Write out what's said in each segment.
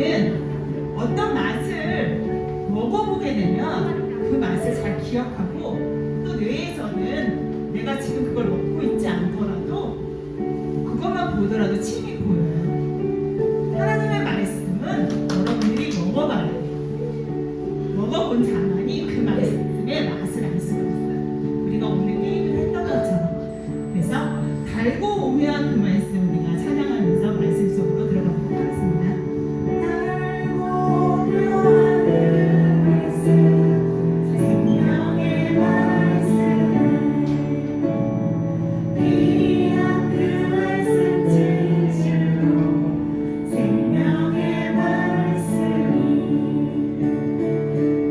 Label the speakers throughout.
Speaker 1: 우리는 어떤 맛을 먹어보게 되면 그 맛을 잘 기억하고 또 뇌에서는 내가 지금 그걸 먹고 있지 않더라도 그것만 보더라도 침이 고여요. 하나님의 말씀은 여러분들이 먹어봐야 돼요. 먹어본 자만이 그 말씀의 맛을 알 수가 있어요. 우리가 오늘 게임을 했던 것처럼. 그래서 달고 오면 그 말씀 우리가 찬양하면서 말씀 속으로 들어가 보도록 하겠습니다. 달고 오면 그 말씀, 생명의 말씀, 귀한 그 말씀 진실로 생명의 말씀이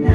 Speaker 1: 나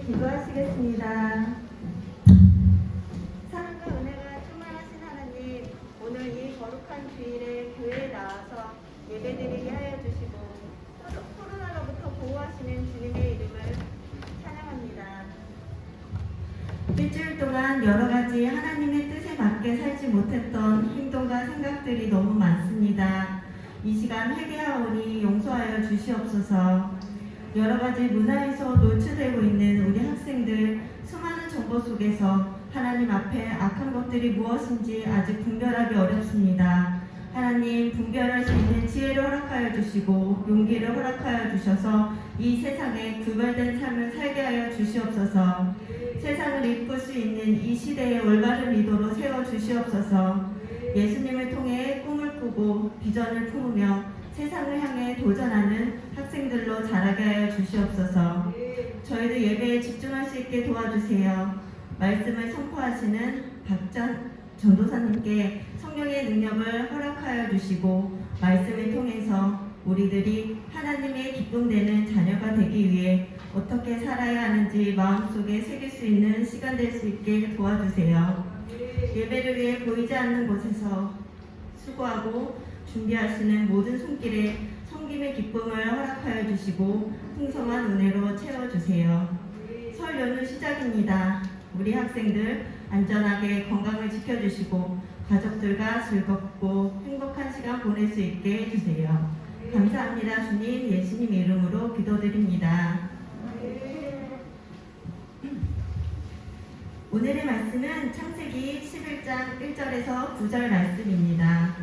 Speaker 2: 기도하시겠습니다. 사랑과 은혜가 충만하신 하나님, 오늘 이 거룩한 주일에 교회에 나와서 예배드리게 하여 주시고 코로나로부터 보호하시는 주님의 이름을 찬양합니다. 일주일 동안 여러 가지 하나님의 뜻에 맞게 살지 못했던 행동과 생각들이 너무 많습니다. 이 시간 회개하오니 용서하여 주시옵소서. 여러 가지 문화에서 노출되고 있는 우리 학생들 수많은 정보 속에서 하나님 앞에 악한 것들이 무엇인지 아직 분별하기 어렵습니다. 하나님, 분별할 수 있는 지혜를 허락하여 주시고 용기를 허락하여 주셔서 이 세상에 구별된 삶을 살게 하여 주시옵소서. 세상을 이끌 수 있는 이 시대의 올바른 리더로 세워 주시옵소서. 예수님을 통해 꿈을 꾸고 비전을 품으며 세상을 향해 도전하는 학생들로 자라게 하여 주시옵소서. 저희도 예배에 집중할 수 있게 도와주세요. 말씀을 선포하시는 박전 전도사님께 성령의 능력을 허락하여 주시고 말씀을 통해서 우리들이 하나님의 기쁨되는 자녀가 되기 위해 어떻게 살아야 하는지 마음속에 새길 수 있는 시간 될 수 있게 도와주세요. 예배를 위해 보이지 않는 곳에서 수고하고 준비하시는 모든 손길에 섬김의 기쁨을 허락하여 주시고 풍성한 은혜로 채워주세요. 설 연휴 시작입니다. 우리 학생들 안전하게 건강을 지켜주시고 가족들과 즐겁고 행복한 시간 보낼 수 있게 해주세요. 감사합니다. 주님, 예수님 이름으로 기도드립니다. 오늘의 말씀은 창세기 11장 1절에서 9절 말씀입니다.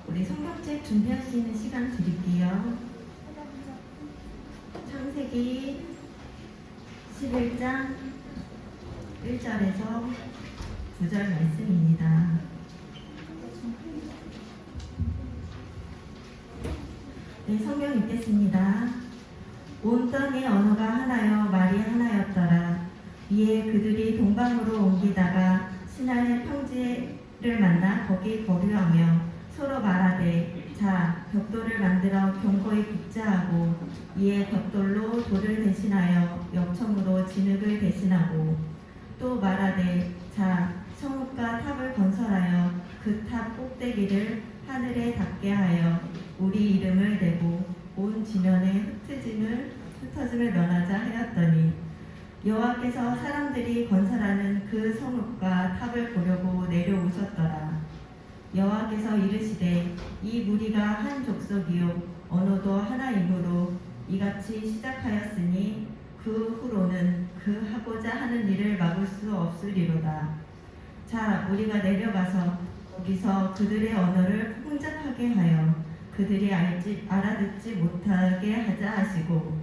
Speaker 2: 우리 성경책 준비할 수 있는 시간 드릴게요. 창세기 11장 1절에서 9절 말씀입니다. 네, 성경 읽겠습니다. 온 땅의 언어가 하나여 말이 하나였더라. 이에 그들이 동방으로 옮기다가 신할의 평지를 만나 거기 거류하며 서로 말하되 자 벽돌을 만들어 견고히 굽자하고 이에 벽돌로 돌을 대신하여 역청으로 진흙을 대신하고 또 말하되 자 성읍과 탑을 건설하여 그 탑 꼭대기를 하늘에 닿게 하여 우리 이름을 대고 온 지면에 흩어짐을 면하자 하였더니 여호와께서 사람들이 건설하는 그 성읍과 탑을 보려고 내려오셨더라. 여호와께서 이르시되 이 무리가 한 족속이요 언어도 하나이므로 이같이 시작하였으니 그 후로는 그 하고자 하는 일을 막을 수 없으리로다. 자 우리가 내려가서 거기서 그들의 언어를 혼잡하게 하여 그들이 알아듣지 못하게 하자 하시고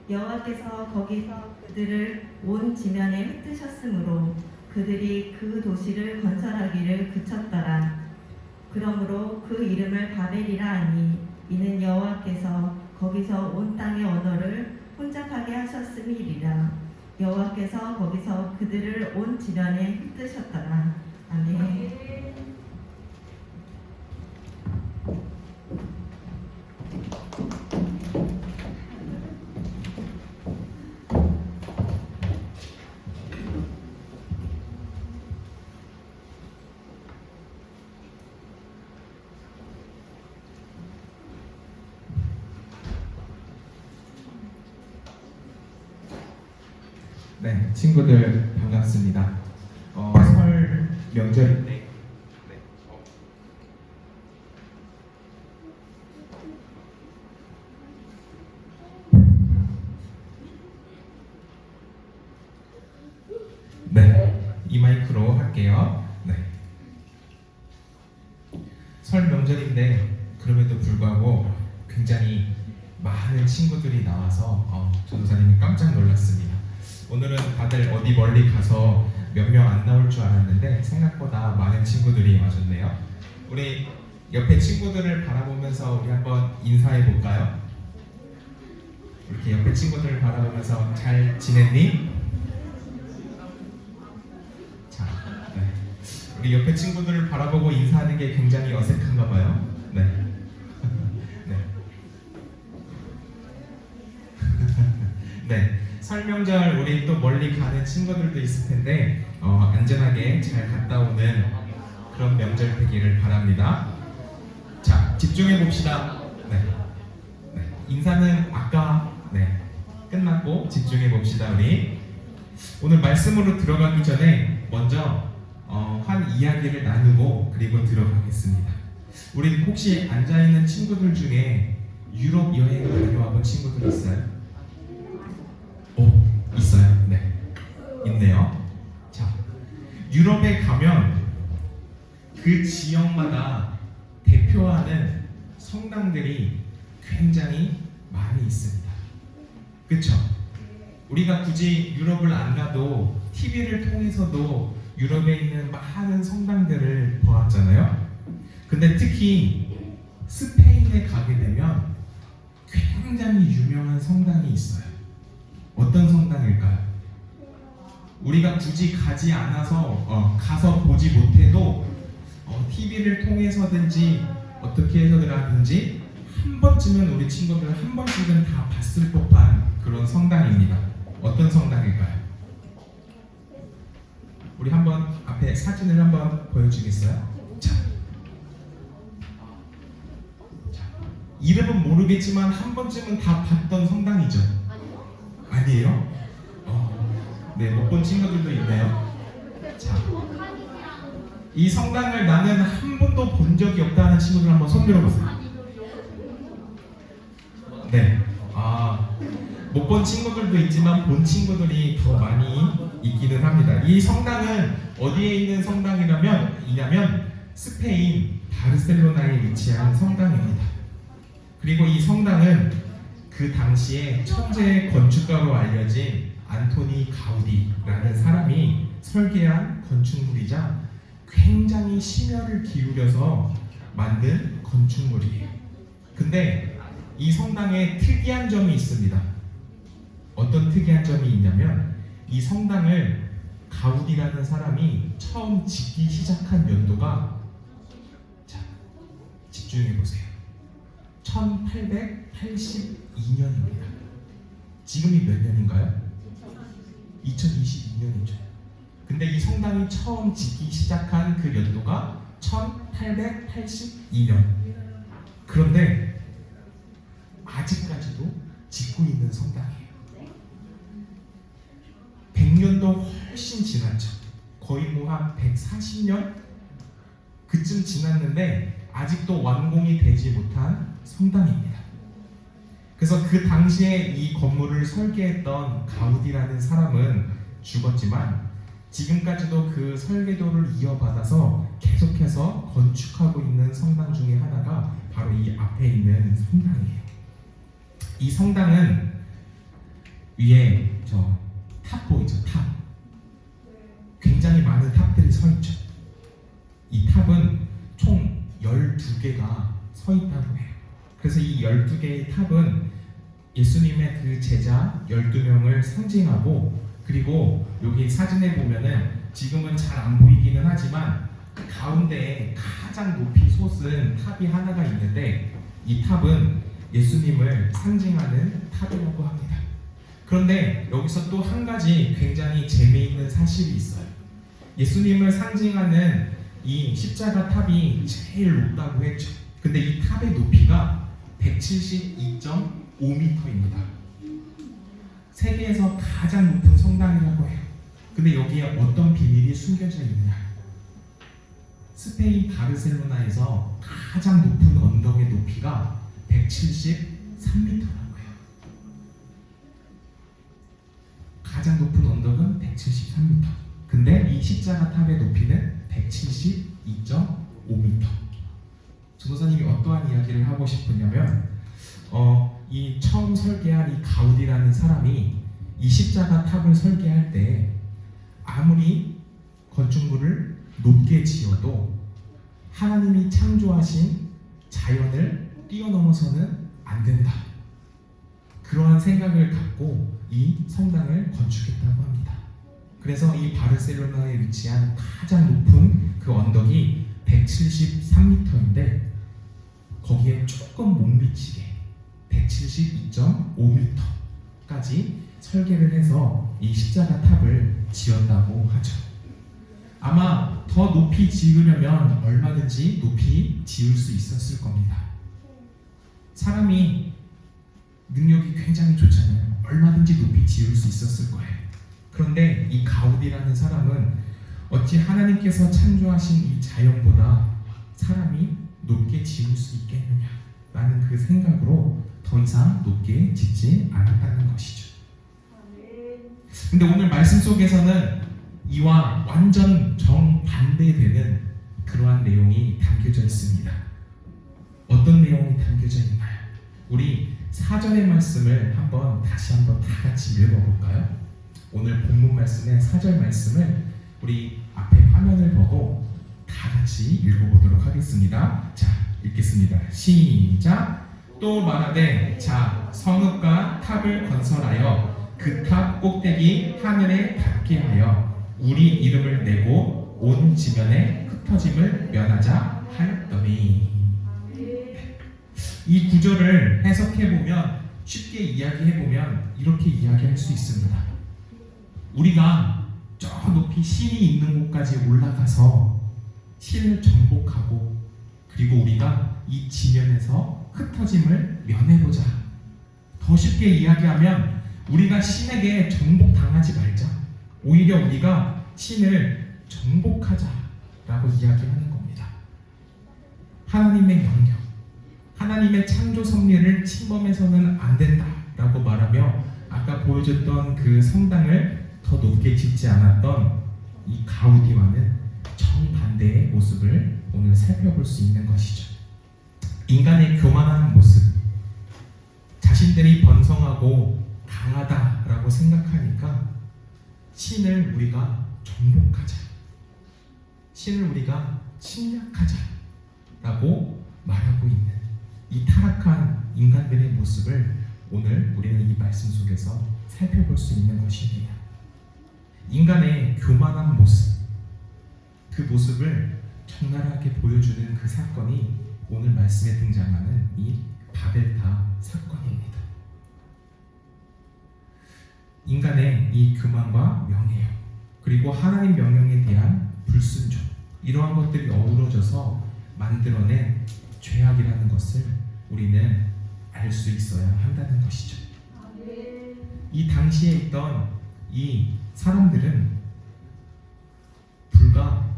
Speaker 2: 여호와께서 거기서 그들을 온 지면에 흩으셨으므로 그들이 그 도시를 건설하기를 그쳤더라. 그러므로 그 이름을 바벨이라 하니 이는 여호와께서 거기서 온 땅의 언어를 혼잡하게 하셨음이리라. 여호와께서 거기서 그들을 온 지면에 흩으셨더라. 아멘.
Speaker 3: 네, 친구들 반갑습니다. 설 명절인데 이 마이크로 할게요. 네. 설 명절인데 그럼에도 불구하고 굉장히 많은 친구들이 나와서 전도사님이 깜짝 놀랐습니다. 오늘은 다들 어디 멀리 가서 몇 명 안 나올 줄 알았는데 생각보다 많은 친구들이 와줬네요. 우리 옆에 친구들을 바라보면서 우리 한번 인사해 볼까요? 이렇게 옆에 친구들을 바라보면서 잘 지냈니? 자, 네. 우리 옆에 친구들을 바라보고 인사하는 게 굉장히 어색한가 봐요. 네. 네. 설 명절 우리 또 멀리 가는 친구들도 있을 텐데 안전하게 잘 갔다 오는 그런 명절 되기를 바랍니다. 자, 집중해 봅시다. 네. 인사는 아까 끝났고 집중해 봅시다. 우리 오늘 말씀으로 들어가기 전에 먼저 한 이야기를 나누고 그리고 들어가겠습니다. 우리 혹시 앉아 있는 친구들 중에 유럽 여행을 다녀와본 친구들 있어요? 있어요. 네, 있네요. 자, 유럽에 가면 그 지역마다 대표하는 성당들이 굉장히 많이 있습니다. 그쵸? 우리가 굳이 유럽을 안 가도 TV를 통해서도 유럽에 있는 많은 성당들을 보았잖아요. 근데 특히 스페인에 가게 되면 굉장히 유명한 성당이 있어요. 어떤 성당일까요? 우리가 굳이 가지 않아서 가서 보지 못해도 TV를 통해서든지 어떻게 해서든지 한 번쯤은 우리 친구들 한 번씩은 다 봤을 법한 그런 성당입니다. 어떤 성당일까요? 우리 한번 앞에 사진을 한번 보여주겠어요? 자, 이름은 모르겠지만 한 번쯤은 다 봤던 성당이죠? 아니에요? 네, 못 본 친구들도 있네요. 자, 이 성당을 나는 한 번도 본 적이 없다는 친구들 한번 손 들어보세요. 네, 못 본 친구들도 있지만 본 친구들이 더 많이 있기는 합니다. 이 성당은 어디에 있는 성당이냐면 스페인 바르셀로나에 위치한 성당입니다. 그리고 이 성당은 그 당시에 천재 건축가로 알려진 안토니 가우디라는 사람이 설계한 건축물이자 굉장히 심혈을 기울여서 만든 건축물이에요. 근데 이 성당에 특이한 점이 있습니다. 어떤 특이한 점이 있냐면 이 성당을 가우디라는 사람이 처음 짓기 시작한 연도가, 자, 집중해 보세요. 1882년입니다. 지금이 몇 년인가요? 2022년이죠. 근데 이 성당이 처음 짓기 시작한 그 연도가 1882년. 그런데 아직까지도 짓고 있는 성당이에요. 100년도 훨씬 지났죠. 거의 뭐 한 140년? 그쯤 지났는데 아직도 완공이 되지 못한 성당입니다. 그래서 그 당시에 이 건물을 설계했던 가우디라는 사람은 죽었지만 지금까지도 그 설계도를 이어받아서 계속해서 건축하고 있는 성당 중에 하나가 바로 이 앞에 있는 성당이에요. 이 성당은 위에 저 탑 보이죠? 탑. 굉장히 많은 탑들이 서 있죠. 이 탑은 총 12개가 서 있다고 해요. 그래서 이 12개의 탑은 예수님의 그 제자 12명을 상징하고, 그리고 여기 사진에 보면은 지금은 잘 안 보이기는 하지만 가운데에 가장 높이 솟은 탑이 하나가 있는데 이 탑은 예수님을 상징하는 탑이라고 합니다. 그런데 여기서 또 한 가지 굉장히 재미있는 사실이 있어요. 예수님을 상징하는 이 십자가 탑이 제일 높다고 했죠. 근데 이 탑의 높이가 172.5m입니다. 세계에서 가장 높은 성당이라고 해요. 근데 여기에 어떤 비밀이 숨겨져 있느냐? 스페인 바르셀로나에서 가장 높은 언덕의 높이가 173m라고 해요. 가장 높은 언덕은 173m. 근데 이 십자가 탑의 높이는 172.5m. 전도사님이 어떠한 이야기를 하고 싶으냐면 이 처음 설계한 이 가우디라는 사람이 이 십자가 탑을 설계할 때 아무리 건축물을 높게 지어도 하나님이 창조하신 자연을 뛰어넘어서는 안 된다. 그러한 생각을 갖고 이 성당을 건축했다고 합니다. 그래서 이 바르셀로나에 위치한 가장 높은 그 언덕이 173m인데 거기에 조금 못 미치게 172.5m까지 설계를 해서 이 십자가 탑을 지었다고 하죠. 아마 더 높이 지으려면 얼마든지 높이 지을 수 있었을 겁니다. 사람이 능력이 굉장히 좋잖아요. 얼마든지 높이 지을 수 있었을 거예요. 그런데 이 가우디라는 사람은 어찌 하나님께서 창조하신 이 자연보다 사람이 높게 지을 수 있겠느냐라는 그 생각으로 더 이상 높게 짓지 않았다는 것이죠. 근데 오늘 말씀 속에서는 이와 완전 정반대되는 그러한 내용이 담겨져 있습니다. 어떤 내용이 담겨져 있나요? 우리 4절의 말씀을 다시 한번 다 같이 읽어볼까요? 오늘 본문 말씀의 4절 말씀을 우리 앞에 화면을 보고 다 같이 읽어보도록 하겠습니다. 자, 읽겠습니다. 시작! 또 말하되 자, 성읍과 탑을 건설하여 그 탑 꼭대기 하늘에 닿게 하여 우리 이름을 내고 온 지면에 흩어짐을 면하자 하였더니. 이 구절을 해석해보면, 쉽게 이야기해보면 이렇게 이야기할 수 있습니다. 우리가 저 높이 신이 있는 곳까지 올라가서 신을 정복하고, 그리고 우리가 이 지면에서 흩어짐을 면해보자. 더 쉽게 이야기하면 우리가 신에게 정복당하지 말자. 오히려 우리가 신을 정복하자라고 이야기하는 겁니다. 하나님의 영역, 하나님의 창조 섭리를 침범해서는 안 된다라고 말하며 아까 보여줬던 그 성당을 더 높게 짓지 않았던 이 가우디와는 정반대의 모습을 오늘 살펴볼 수 있는 것이죠. 인간의 교만한 모습, 자신들이 번성하고 강하다라고 생각하니까 신을 우리가 정복하자, 신을 우리가 침략하자라고 말하고 있는 이 타락한 인간들의 모습을 오늘 우리는 이 말씀 속에서 살펴볼 수 있는 것입니다. 인간의 교만한 모습, 그 모습을 적나라하게 보여주는 그 사건이 오늘 말씀에 등장하는 이 바벨탑 사건입니다. 인간의 이 교만과 명예욕, 그리고 하나님 명령에 대한 불순종, 이러한 것들이 어우러져서 만들어낸 죄악이라는 것을 우리는 알 수 있어야 한다는 것이죠. 이 당시에 있던 이 사람들은 불과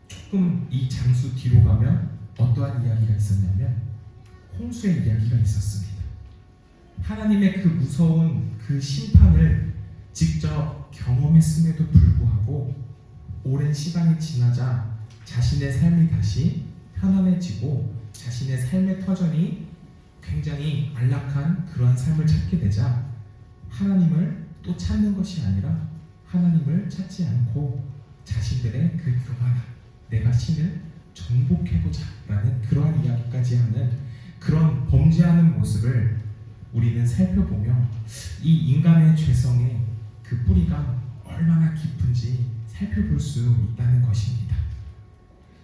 Speaker 3: 조금 이 장수 뒤로 가면 어떠한 이야기가 있었냐면 홍수의 이야기가 있었습니다. 하나님의 그 무서운 그 심판을 직접 경험했음에도 불구하고 오랜 시간이 지나자 자신의 삶이 다시 편안해지고 자신의 삶의 터전이 굉장히 안락한 그러한 삶을 찾게 되자 하나님을 또 찾는 것이 아니라 하나님을 찾지 않고 자신들의 그 교만함, 내가 신을 정복해보자 라는 그러한 이야기까지 하는 그런 범죄하는 모습을 우리는 살펴보며 이 인간의 죄성의 그 뿌리가 얼마나 깊은지 살펴볼 수 있다는 것입니다.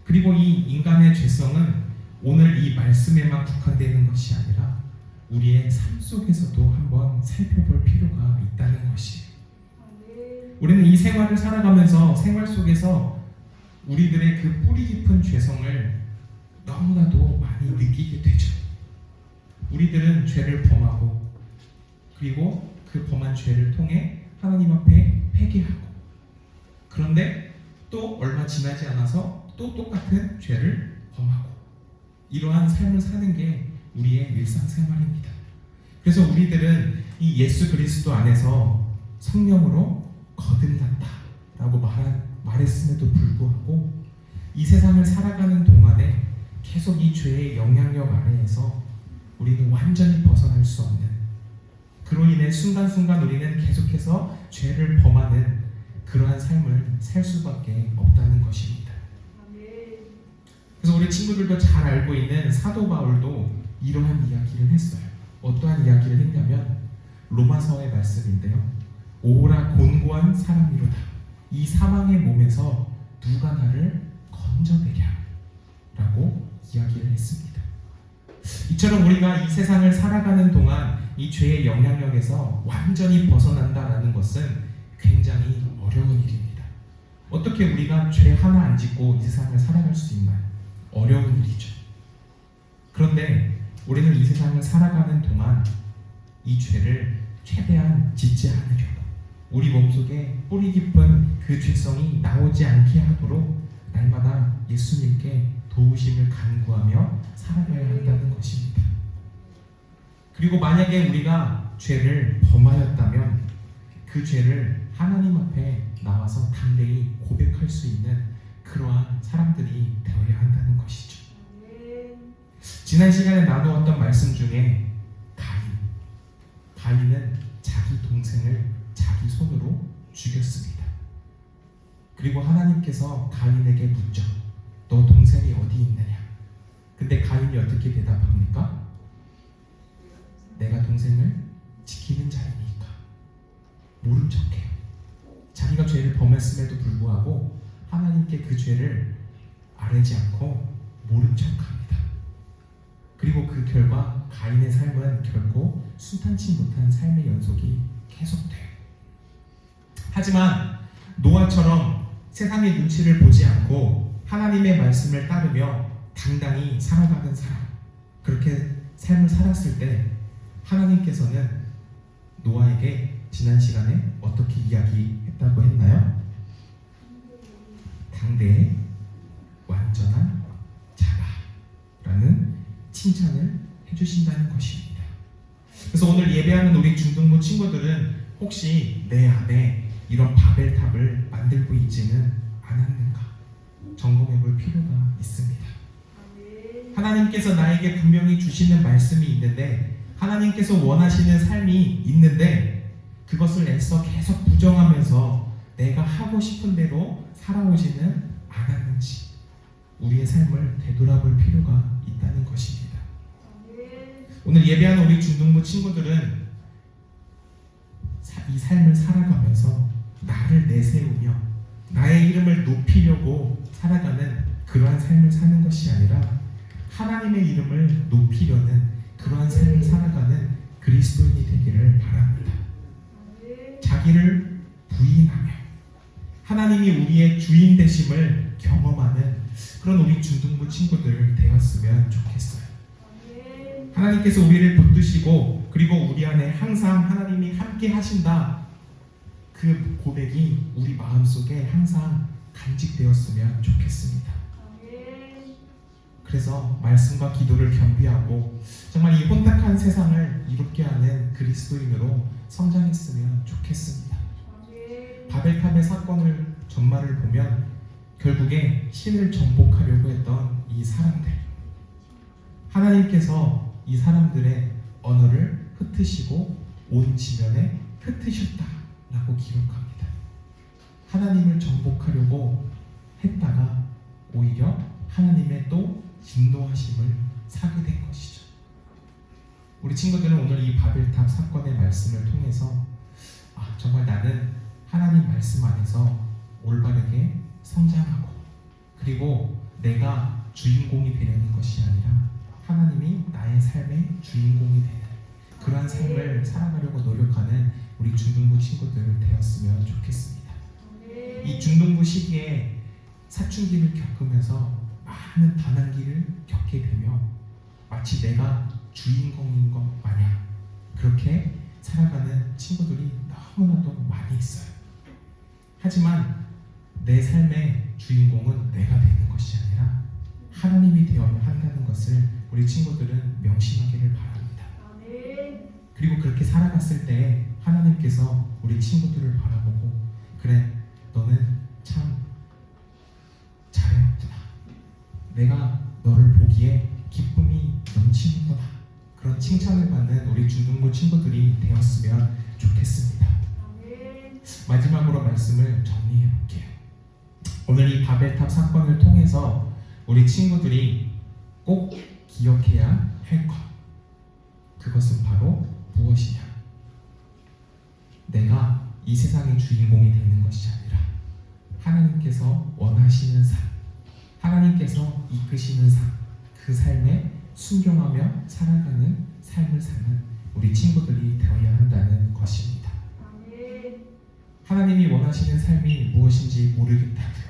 Speaker 3: 그리고 이 인간의 죄성은 오늘 이 말씀에만 국한되는 것이 아니라 우리의 삶 속에서도 한번 살펴볼 필요가 있다는 것이에요. 우리는 이 생활을 살아가면서 생활 속에서 우리들의 그 뿌리 깊은 죄성을 너무나도 많이 느끼게 되죠. 우리들은 죄를 범하고 그리고 그 범한 죄를 통해 하나님 앞에 회개하고, 그런데 또 얼마 지나지 않아서 또 똑같은 죄를 범하고, 이러한 삶을 사는 게 우리의 일상생활입니다. 그래서 우리들은 이 예수 그리스도 안에서 성령으로 거듭났다라고 말했음에도 불구하고 이 세상을 살아가는 동안에 계속 이 죄의 영향력 아래에서 우리는 완전히 벗어날 수 없는, 그로 인해 순간순간 우리는 계속해서 죄를 범하는 그러한 삶을 살 수밖에 없다는 것입니다. 그래서 우리 친구들도 잘 알고 있는 사도 바울도 이러한 이야기를 했어요. 어떠한 이야기를 했냐면 로마서의 말씀인데요. 오라 곤고한 사람이로다. 이 사망의 몸에서 누가 나를 건져내랴 라고 이야기를 했습니다. 이처럼 우리가 이 세상을 살아가는 동안 이 죄의 영향력에서 완전히 벗어난다라는 것은 굉장히 어려운 일입니다. 어떻게 우리가 죄 하나 안 짓고 이 세상을 살아갈 수 있나요? 어려운 일이죠. 그런데 우리는 이 세상을 살아가는 동안 이 죄를 최대한 짓지 않으려고, 우리 몸속에 뿌리 깊은 그 죄성이 나오지 않게 하도록 날마다 예수님께 도우심을 간구하며 살아가야 한다는 것입니다. 그리고 만약에 우리가 죄를 범하였다면 그 죄를 하나님 앞에 나와서 담대히 고백할 수 있는 그러한 사람들이 되어야 한다는 것이죠. 지난 시간에 나누었던 말씀 중에 가인은 자기 동생을 자기 손으로 죽였습니다. 그리고 하나님께서 가인에게 묻죠. 너 동생이 어디 있느냐? 근데 가인이 어떻게 대답합니까? 내가 동생을 지키는 자이니까. 모른 척해요. 자기가 죄를 범했음에도 불구하고 하나님께 그 죄를 아뢰지 않고 모른 척합니다. 그리고 그 결과 가인의 삶은 결코 순탄치 못한 삶의 연속이 계속돼요. 하지만 노아처럼 세상의 눈치를 보지 않고 하나님의 말씀을 따르며 당당히 살아가는 사람, 그렇게 삶을 살았을 때 하나님께서는 노아에게 지난 시간에 어떻게 이야기했다고 했나요? 당대의 완전한 자다라는 칭찬을 해주신다는 것입니다. 그래서 오늘 예배하는 우리 중등부 친구들은 혹시 내 안에 이런 바벨탑을 만들고 있지는 않았는가 점검해 볼 필요가 있습니다. 하나님께서 나에게 분명히 주시는 말씀이 있는데, 하나님께서 원하시는 삶이 있는데 그것을 애써 계속 부정하면서 내가 하고 싶은 대로 살아오지는 않았는지 우리의 삶을 되돌아볼 필요가 있다는 것입니다. 오늘 예배하는 우리 중등부 친구들은 이 삶을 살아가면서 나를 내세우며 나의 이름을 높이려고 살아가는 그러한 삶을 사는 것이 아니라 하나님의 이름을 높이려는 그러한 삶을 살아가는 그리스도인이 되기를 바랍니다. 자기를 부인하며 하나님이 우리의 주인 되심을 경험하는 그런 우리 중등부 친구들 되었으면 좋겠어요. 하나님께서 우리를 붙드시고 그리고 우리 안에 항상 하나님이 함께 하신다, 그 고백이 우리 마음속에 항상 간직되었으면 좋겠습니다. 그래서 말씀과 기도를 겸비하고 정말 이 혼탁한 세상을 이롭게 하는 그리스도인으로 성장했으면 좋겠습니다. 바벨탑의 사건을 전말을 보면 결국에 신을 정복하려고 했던 이 사람들, 하나님께서 이 사람들의 언어를 흩으시고 온 지면에 흩으셨다라고 기록합니다. 하나님을 정복하려고 했다가 오히려 하나님의 또 진노하심을 사게 된 것이죠. 우리 친구들은 오늘 이 바벨탑 사건의 말씀을 통해서 정말 나는 하나님 말씀 안에서 올바르게 성장하고 그리고 내가 주인공이 되려는 것이 아니라 하나님이 나의 삶의 주인공이 되는 그러한 삶을 살아가려고 노력하는 우리 중등부 친구들 되었으면 좋겠습니다. 이 중등부 시기에 사춘기를 겪으면서 많은 반항기를 겪게 되며 마치 내가 주인공인 것 마냥 그렇게 살아가는 친구들이 너무나도 많이 있어요. 하지만 내 삶의 주인공은 내가 되는 것이 아니라 하나님이 되어야 한다는 것을 우리 친구들은 명심하기를 바랍니다. 그리고 그렇게 살아갔을 때 하나님께서 우리 친구들을 바라보고 그래, 너는 참 잘해왔구나, 내가 너를 보기에 기쁨이 넘치는구나, 그런 칭찬을 받는 우리 중등부 친구들이 되었으면 좋겠습니다. 마지막으로 말씀을 정리해 볼게요. 오늘 이 바벨탑 사건을 통해서 우리 친구들이 꼭 기억해야 할 것, 그것은 바로 무엇이냐? 내가 이 세상의 주인공이 되는 것이 아니라 하나님께서 원하시는 삶, 하나님께서 이끄시는 삶, 그 삶에 순종하며 살아가는 삶을 사는 우리 친구들이 되어야 한다는 것입니다. 하나님이 원하시는 삶이 무엇인지 모르겠다고요.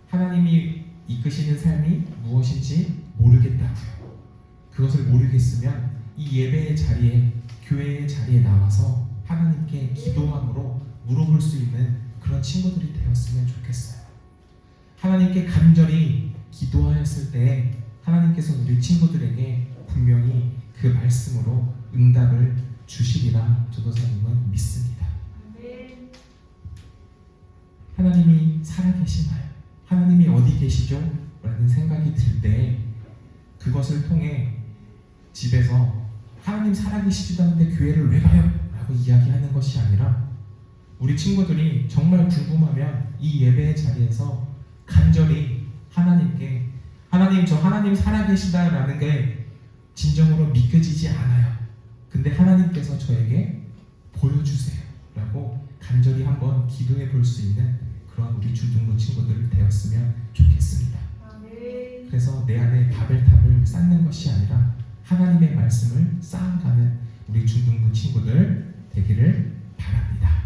Speaker 3: 하나님이 이끄시는 삶이 무엇인지 모르겠다고요. 그것을 모르겠으면 이 예배의 자리에, 교회의 자리에 나와서 하나님께 기도함으로 물어볼 수 있는 그런 친구들이 되었으면 좋겠어요. 하나님께 간절히 기도하였을 때 하나님께서 우리 친구들에게 분명히 그 말씀으로 응답을 주시리라 전도사님은 믿습니다. 하나님이 살아계시나요? 하나님이 어디 계시죠? 라는 생각이 들 때 그것을 통해 집에서 하나님 살아계시지도 않는데 교회를 왜 가요? 라고 이야기하는 것이 아니라 우리 친구들이 정말 궁금하면 이 예배의 자리에서 간절히 하나님께 하나님, 저 하나님 살아계시다라는 게 진정으로 믿겨지지 않아요. 근데 하나님께서 저에게 보여주세요 라고 간절히 한번 기도해 볼 수 있는 그런 우리 중등부 친구들 되었으면 좋겠습니다. 그래서 내 안에 바벨탑을 쌓는 것이 아니라 하나님의 말씀을 쌓아가는 우리 중등부 친구들 되기를 바랍니다.